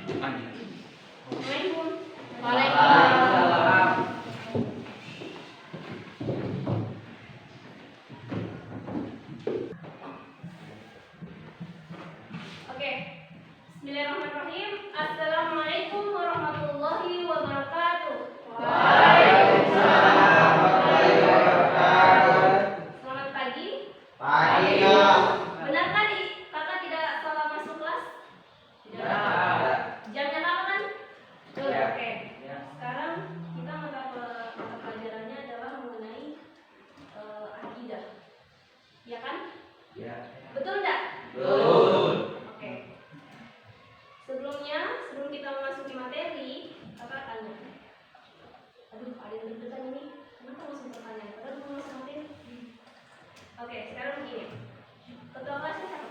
Assalamualaikum. Waalaikumsalam. Oke. Bismillahirrahmanirrahim. Assalamualaikum warahmatullahi wabarakatuh. Waalaikumsalam warahmatullahi wabarakatuh. Selamat pagi. Pagi. Benar tadi kakak tidak salah masuk kelas? Tidak. Jamnya apa kan? Betul. Ya. Oke. Ya. Sekarang kita mata pelajarannya adalah mengenai akidah. Ya kan? Ya. Betul enggak? Betul. Oke. Sebelum kita memasuki materi, kakak tanya. Aduh, ada yang deg-degan ini. Kenapa langsung pertanyaan? Padahal belum masuk materi. Oke, sekarang begini. Ketua kelasnya siapa?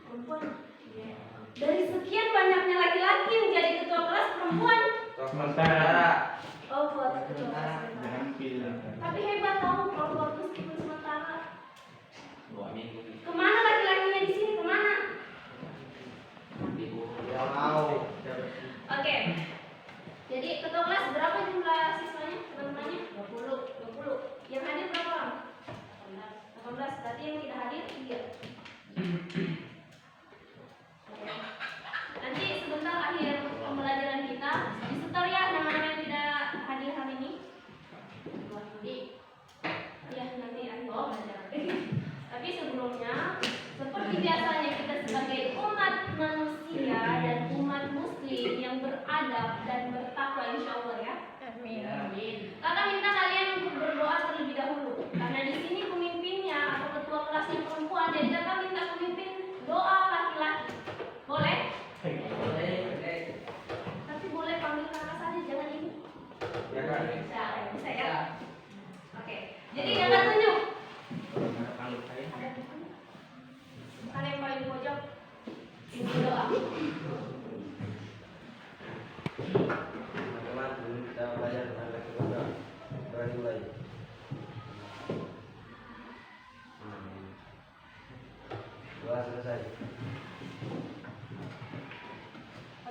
Perempuan. Iya. Dari sekian banyaknya laki-laki yang jadi ketua kelas perempuan. Sementara. Oh, buat ketua kelas sementara. Tapi hebat tahu kalau buat meskipun sementara. Kemana laki-lakinya di sini? Kemana? Yang mau. Oke. Jadi ketua kelas berapa jumlah siswanya? Teman-temannya? 20. Yang hadir berapa orang? 18. Berarti yang tidak hadir 3. Oke. Nanti sebentar akhir pembelajaran kita disetor ya nama-nama yang tidak hadir hari ini. Ya nanti akhir pembelajaran. Tapi sebelumnya seperti biasanya kita sebagai umat manusia dan umat muslim yang beradab dan bertakwa insya Allah ya. Amin. Kakak minta kalian untuk berdoa terlebih dahulu karena di sini pemimpinnya atau ketua kelasnya perempuan, jadi kakak minta pemimpin doa laki-laki. Boleh? Boleh. Tapi boleh panggil kakak saja, jangan ibu. Ya kan? Bisa ya? Oke. Jadi kakak tunjuk. Ada yang paling pojok. Ini doa. Teman-teman, dulu kita belajar tentang keluarga. Berani mulai. Doa selesai.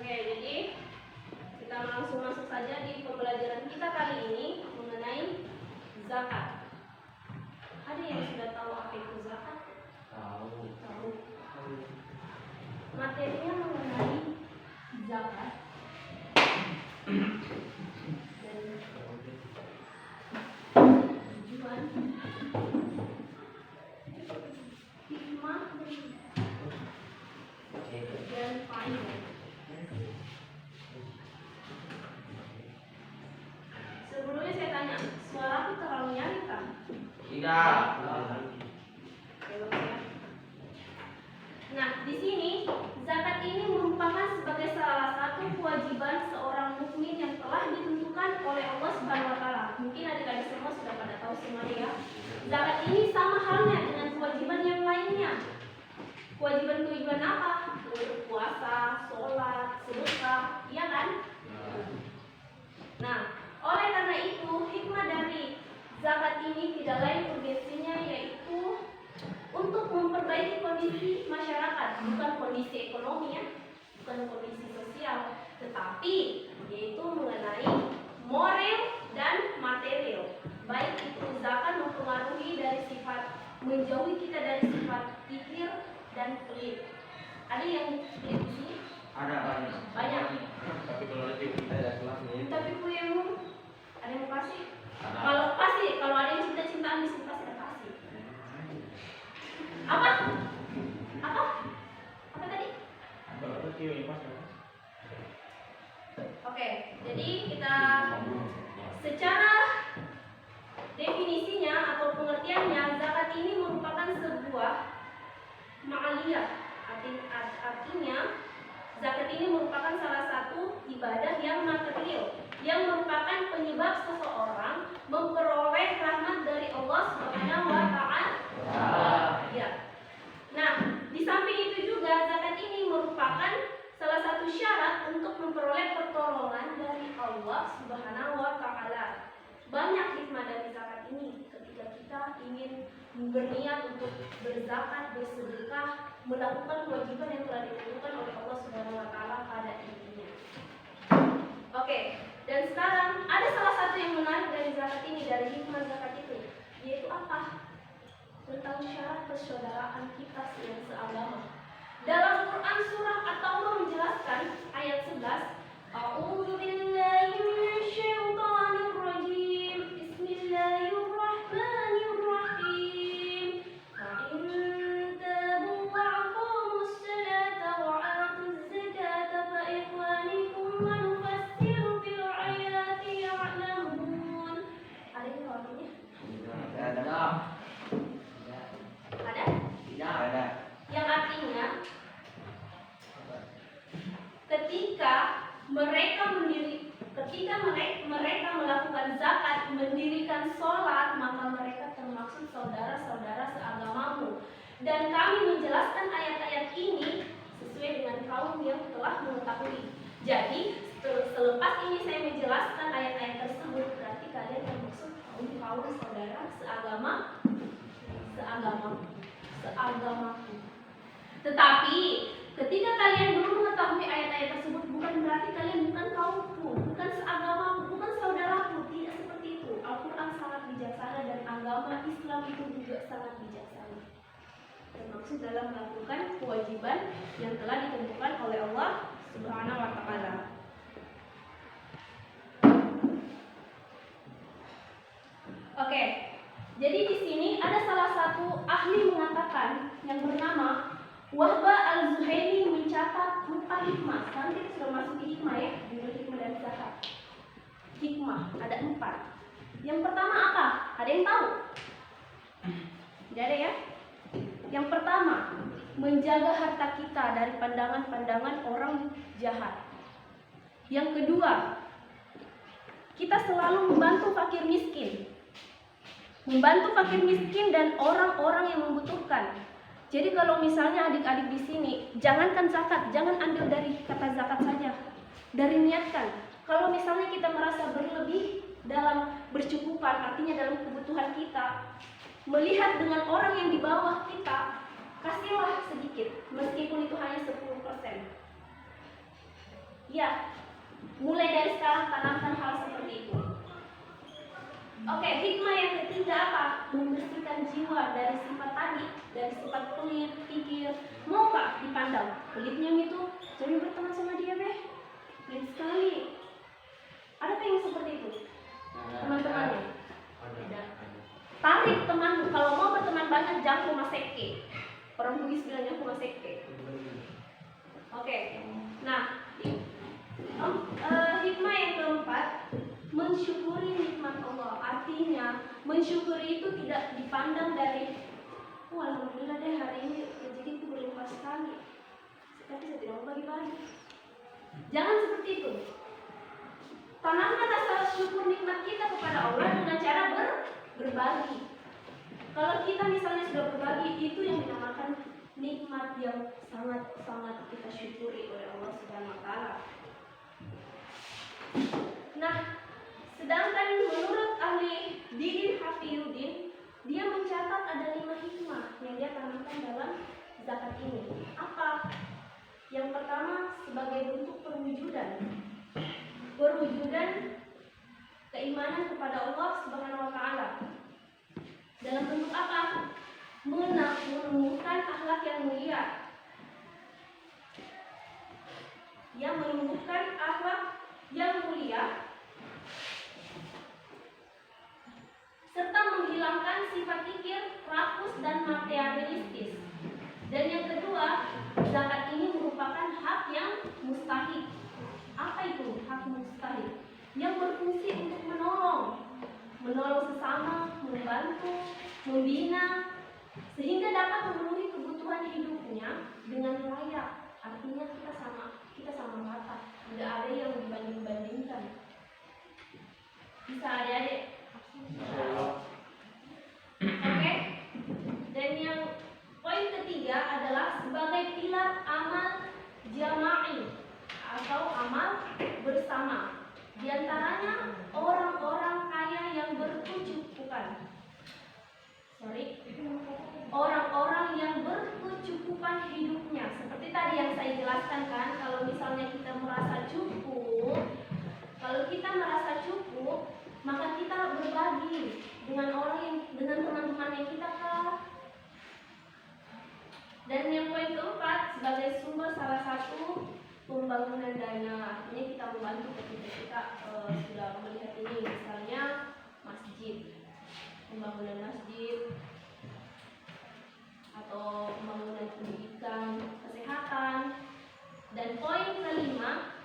Oke, jadi kita langsung masuk saja di pembelajaran kita kali ini mengenai zakat. Ada yang sudah tahu apa itu zakat? Tahu. Tahu. Materinya mengenai zakat dan tujuan, hikmah dan faedah. Sebelumnya saya tanya, suara aku terlalu nyaring kan? Tidak. Nah, di sini zakat ini merupakan sebagai salah satu kewajiban seorang mukmin yang telah ditentukan oleh Allah Subhanahu wa taala. Mungkin adik-adik semua sudah pada tahu semuanya ya. Zakat ini sama halnya dengan kewajiban yang lainnya. Kewajiban-kewajiban apa? Puasa, sholat, sedekah, iya kan? Nah, oleh karena itu hikmah dari zakat ini tidak lain urgensinya yaitu untuk memperbaiki kondisi masyarakat, bukan kondisi ekonomi ya, bukan kondisi sosial, tetapi yaitu mengenai moral dan material. Baik itu zakat mempengaruhi dari sifat, menjauhi kita dari sifat kikir dan pelit. Ada yang pelit di sini? Ada banyak. Banyak. Tapi kalau ada kita ada kelasnya. Tapi gue yang mau, ada yang kasih? Ada. Kalau ada yang cinta-cintaan di sini pasti ada kasih. Apa? Apa? Apa tadi? Oke, jadi kita secara definisinya atau pengertiannya zakat ini merupakan sebuah ma'aliyah. Artinya zakat ini merupakan salah satu ibadah yang material yang merupakan penyebab seseorang memperoleh rahmat dari Allah Subhanahu wa taala. Ya. Nah, di samping itu juga zakat ini merupakan salah satu syarat untuk memperoleh pertolongan dari Allah Subhanahu wa taala. Banyak hikmah dari zakat ini ketika kita ingin berniat untuk berzakat, bersedekah, melakukan kewajiban yang telah ditentukan oleh Allah Subhanahu tentang syarat persaudaraan kita yang seagama. Dalam Quran surah At-Taubah menjelaskan ayat 11, A'udzu billahi minasyaitonir rajim. Bismillahirrahmanirrahim. Fa in tabu wa aqamus salata wa atuz zakata fa ikhwanikum wa nufassiru fil ayati ya'lamun. Ada yang tahu artinya? Ada. Ada? Tidak ada. Yang artinya ketika mereka melakukan zakat, mendirikan sholat, maka mereka termasuk saudara-saudara seagamamu. Dan kami menjelaskan ayat-ayat ini sesuai dengan kaum yang telah mengetahui. Jadi selepas ini saya menjelaskan ayat-ayat tersebut, berarti kalian termasuk kaum saudara seagamaku. Tetapi ketika kalian belum mengetahui ayat-ayat tersebut, bukan berarti kalian bukan kaumku, bukan seagamaku, bukan saudaraku. Tidak seperti itu. Al-Quran sangat bijaksana dan agama Islam itu juga sangat bijaksana, termasuk dalam melakukan kewajiban yang telah ditentukan oleh Allah Subhanahu wa Ta'ala. Oke, jadi di sini ada salah satu ahli mengatakan yang bernama Wahba Al-Zuhaili mencatat 4 hikmah. Sekarang kita sudah masuk di hikmah ya, judul hikmah dan zakat. Hikmah ada 4. Yang pertama apa? Ada yang tahu? Tidak ada ya? Yang pertama, menjaga harta kita dari pandangan-pandangan orang jahat. Yang kedua, kita selalu membantu fakir miskin. Membantu fakir miskin dan orang-orang yang membutuhkan. Jadi kalau misalnya adik-adik di sini, jangankan zakat, jangan ambil dari kata zakat saja, dari niatkan. Kalau misalnya kita merasa berlebih dalam bercukupan, artinya dalam kebutuhan kita, melihat dengan orang yang di bawah kita, kasihlah sedikit, meskipun itu hanya 10%. Ya, mulai dari sekarang tanamkan hal seperti itu. Oke, hikmah yang ketiga apa? Membersihkan jiwa dari sifat tadi, dari sifat pelit, pikir. Mau gak dipandang? Pelitnya itu, jangan berteman sama dia deh. Pelit sekali. Ada yang seperti itu? Teman-temannya? Tarik temanmu. Kalau mau berteman banyak, jangan rumah seke. Orang Bugis bilangnya rumah seke. Oke. Nah, hikmah yang keempat, mensyukuri nikmat Allah. Artinya mensyukuri itu tidak dipandang dari alhamdulillah deh hari ini rezeki itu berlimpah sekali, tapi saya tidak mau bagi-bagi. Jangan seperti itu. Tanamkan rasa syukur nikmat kita kepada Allah dengan cara berbagi. Kalau kita misalnya sudah berbagi, itu yang dinamakan nikmat yang sangat-sangat kita syukuri oleh Allah Subhanahu wa Ta'ala. Nah, sedangkan menurut ahli Didin Hafiyuddin, dia mencatat ada 5 hikmah yang dia tanamkan dalam zakat ini. Apa? Yang pertama, sebagai bentuk perwujudan keimanan kepada Allah Subhanahu wa Ta'ala. Dalam bentuk apa? Menumbuhkan akhlak yang mulia. Yang menumbuhkan akhlak yang mulia serta menghilangkan sifat pikir rakus dan materialistis. Dan yang kedua, zakat ini merupakan hak yang mustahil. Apa itu hak mustahil? Yang berfungsi untuk menolong sesama, membantu, membina, sehingga dapat memenuhi kebutuhan hidupnya dengan layak. Artinya kita sama rata, tidak ada yang dibanding-bandingkan. Bisa adik-adik? Oke. Dan yang poin ketiga adalah sebagai pilar amal jama'i atau amal bersama. Di antaranya orang-orang kaya yang berkecukupan. Orang-orang yang berkecukupan hidupnya. Seperti tadi yang saya jelaskan kan, kalau misalnya kita merasa cukup, maka kita berbagi dengan teman-teman yang kita Dan yang poin keempat, sebagai sumber salah satu pembangunan dana. Artinya kita membantu ketika kita sudah melihat ini, misalnya masjid, pembangunan masjid, atau pembangunan pendidikan, kesehatan. Dan poin kelima,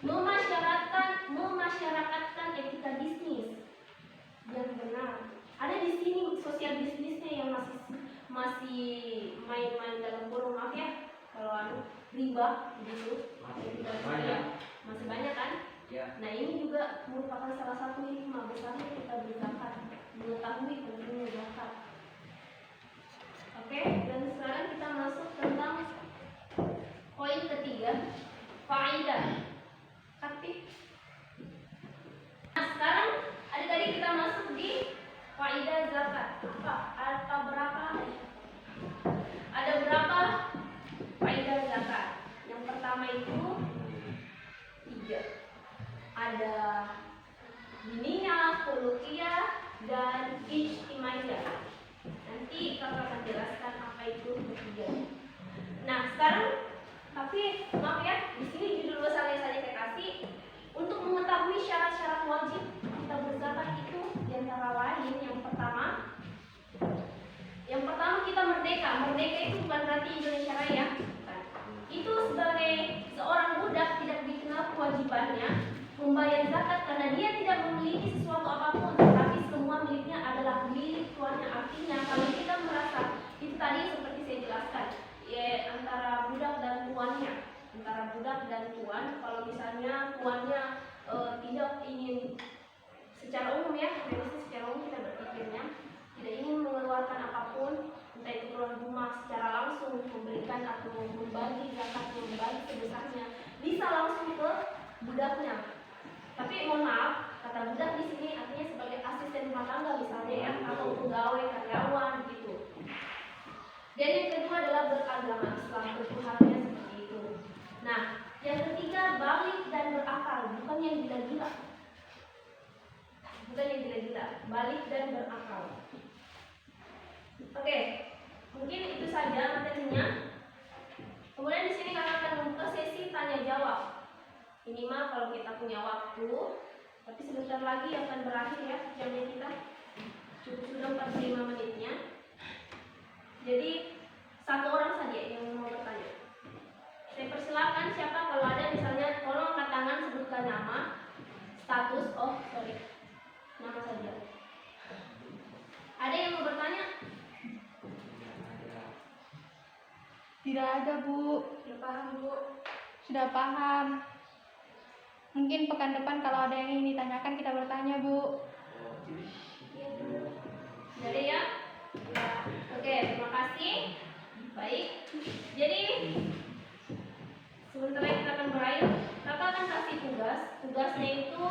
memasyarakatkan etika bisnis yang benar. Ada di sini sosial bisnisnya yang masih main-main dalam kurung, maaf ya kalau riba gitu, masih banyak kan? Ya. Nah ini juga merupakan salah satu hikmah besarnya kita berzakat, mengetahui pentingnya zakat. Oke, dan sekarang kita masuk tentang poin ketiga, faedah. Nah sekarang adik-adik kita masuk di faedah zakat. Ada berapa faedah zakat? Yang pertama itu 3. Ada diniyah, khuluqiyah, dan ijtimaiyah. Nanti kakak akan jelaskan apa itu ketiga. Nah sekarang, tapi maaf ya, di sini judul besarnya saya kasih untuk mengetahui syarat-syarat wajib kita berzakat itu diantara lain yang pertama kita merdeka. Merdeka itu bukan berarti Indonesia Raya. Itu sebagai seorang budak tidak dikenal kewajibannya membayar zakat karena dia tidak memiliki sesuatu apapun, tapi semua miliknya adalah milik tuannya. Artinya kalau kita merasa itu tadi seperti saya jelaskan, ya, antara budak dan tuannya, kalau misalnya tuannya tidak ingin, secara umum ya, secara umum kita berpikirnya tidak ingin mengeluarkan apapun, entah itu keluar rumah secara langsung memberikan atau membagi zakatnya, membagi sebesarnya, bisa langsung ke budaknya. Tapi mohon maaf, kata budak di sini artinya sebagai asisten rumah tangga misalnya ya, atau pegawai karyawan gitu. Dan yang kedua adalah beragama Islam, bertuhannya seperti itu. Nah, yang ketiga balik dan berakal, bukan yang gila-gila. Balik dan berakal. Oke, mungkin itu saja materinya. Kemudian di sini kakak akan membuka sesi tanya jawab. Ini mah kalau kita punya waktu, tapi sebentar lagi akan berakhir ya jamnya kita. Sudah 45 menitnya. Jadi satu orang saja yang mau bertanya. Saya persilakan siapa kalau ada misalnya, tolong angkat tangan, sebutkan nama, status, nama saja. Ada yang mau bertanya? Tidak ada, Bu. Sudah paham, Bu? Sudah paham. Mungkin pekan depan kalau ada yang ingin ditanyakan kita bertanya, Bu. Iya, Bu. Jadi ya? Ya. Oke, terima kasih. Baik. Jadi sebentar lagi kita akan berakhir. Kakak akan kasih tugas. Tugasnya itu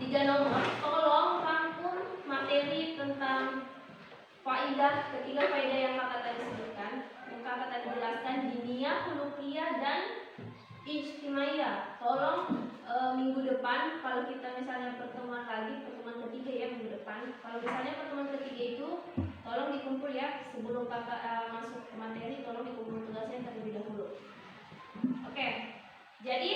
3 nomor. Tolong rangkum materi tentang ketiga faedah yang kakak tadi sebutkan, yang kakak tadi jelaskan, diniyah, khuluqiyah, dan ijtimaiyah. Tolong minggu depan kalau kita misalnya pertemuan ketiga ya, minggu depan. Kalau misalnya pertemuan ketiga itu tolong dikumpul ya, sebelum kakak masuk ke materi, tolong dikumpul tugasnya terlebih dahulu. Oke. Jadi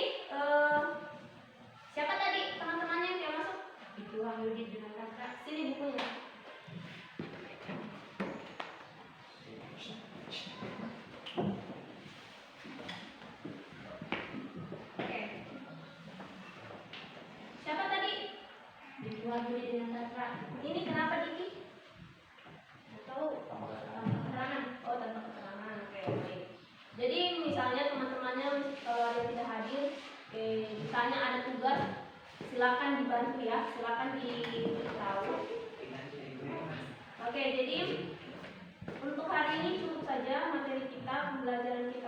siapa tadi teman-temannya yang tidak masuk? Itu Wahyudi dengan kakak. Sini bukunya. Oke. Siapa tadi? Itu Wahyudi dengan kakak. Ini kenapa Diki? Tahu? Tanpa keterangan. Oh, tanpa keterangan. Oke, baik. Jadi misalnya teman-temannya kalau ada yang tidak hadir, ditanya ada tugas, silakan dibantu ya, silakan diberitahu. Oke, jadi untuk hari ini cukup saja materi kita, pembelajaran kita.